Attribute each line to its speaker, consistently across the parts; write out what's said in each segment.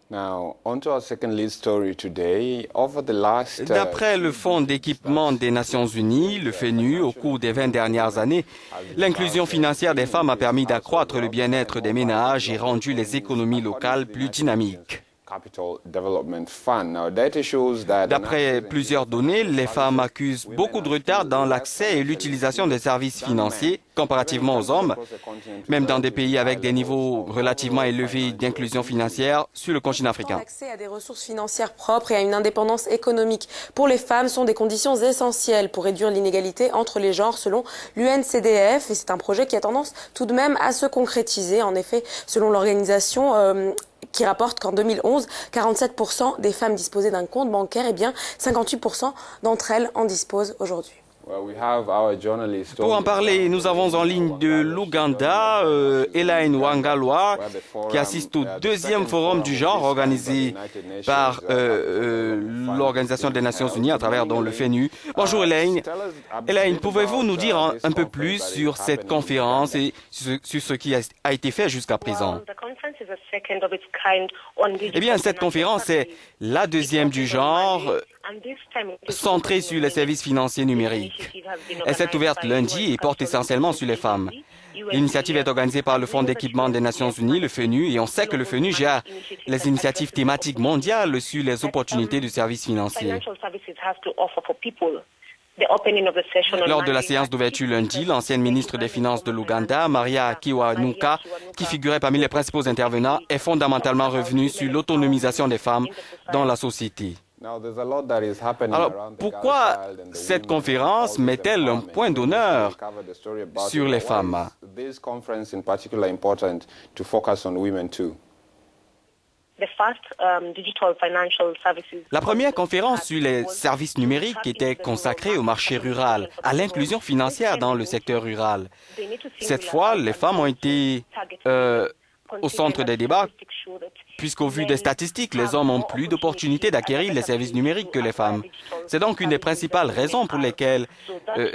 Speaker 1: D'après le Fonds d'équipement des Nations Unies, le FENU, au cours des 20 dernières années, l'inclusion financière des femmes a permis d'accroître le bien-être des ménages et rendu les économies locales plus dynamiques. D'après plusieurs données, les femmes accusent beaucoup de retard dans l'accès et l'utilisation des services financiers comparativement aux hommes, même dans des pays avec des niveaux relativement élevés d'inclusion financière sur le continent africain.
Speaker 2: L'accès à des ressources financières propres et à une indépendance économique pour les femmes sont des conditions essentielles pour réduire l'inégalité entre les genres selon l'UNCDF. Et c'est un projet qui a tendance tout de même à se concrétiser. En effet, selon l'organisation qui rapporte qu'en 2011, 47% des femmes disposaient d'un compte bancaire et bien 58% d'entre elles en disposent aujourd'hui.
Speaker 1: Pour en parler, nous avons en ligne de l'Ouganda, Elaine Wangalwa, qui assiste au deuxième forum du genre organisé par l'Organisation des Nations Unies à travers le FENU. Bonjour Elaine. Elaine, pouvez-vous nous dire un peu plus sur cette conférence et sur ce qui a été fait jusqu'à présent? Eh bien, cette conférence est la deuxième du genre, centrée sur les services financiers numériques. Elle s'est ouverte lundi et porte essentiellement sur les femmes. L'initiative est organisée par le Fonds d'équipement des Nations Unies, le FENU, et on sait que le FENU gère les initiatives thématiques mondiales sur les opportunités de services financiers. Lors de la séance d'ouverture lundi, l'ancienne ministre des Finances de l'Ouganda, Maria Kiwanuka, qui figurait parmi les principaux intervenants, est fondamentalement revenue sur l'autonomisation des femmes dans la société. Alors, pourquoi cette conférence met-elle un point d'honneur sur les femmes? La première conférence sur les services numériques était consacrée au marché rural, à l'inclusion financière dans le secteur rural. Cette fois, les femmes ont été au centre des débats, puisqu'au vu des statistiques, les hommes ont plus d'opportunités d'acquérir les services numériques que les femmes. C'est donc une des principales raisons pour lesquelles,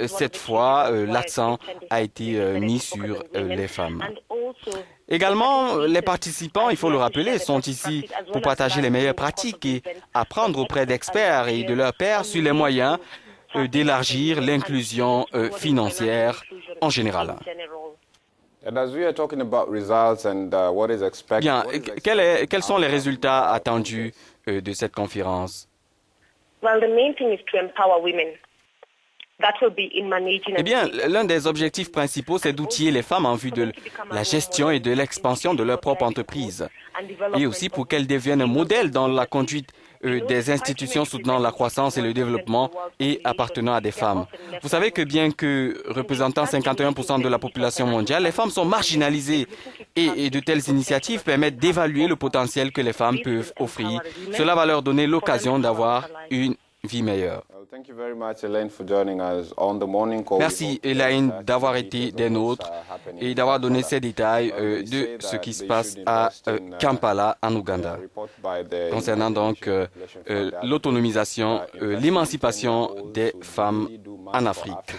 Speaker 1: cette fois, l'accent a été mis sur les femmes. Également, les participants, il faut le rappeler, sont ici pour partager les meilleures pratiques et apprendre auprès d'experts et de leurs pairs sur les moyens d'élargir l'inclusion financière en général. Bien, quels sont les résultats attendus de cette conférence? Eh bien, l'un des objectifs principaux, c'est d'outiller les femmes en vue de la gestion et de l'expansion de leur propre entreprise, et aussi pour qu'elles deviennent un modèle dans la conduite des institutions soutenant la croissance et le développement et appartenant à des femmes. Vous savez que bien que représentant 51% de la population mondiale, les femmes sont marginalisées et de telles initiatives permettent d'évaluer le potentiel que les femmes peuvent offrir. Cela va leur donner l'occasion d'avoir une vie meilleure. Merci Elaine d'avoir été des nôtres et d'avoir donné ces détails de ce qui se passe à Kampala en Ouganda concernant donc l'autonomisation, l'émancipation des femmes en Afrique.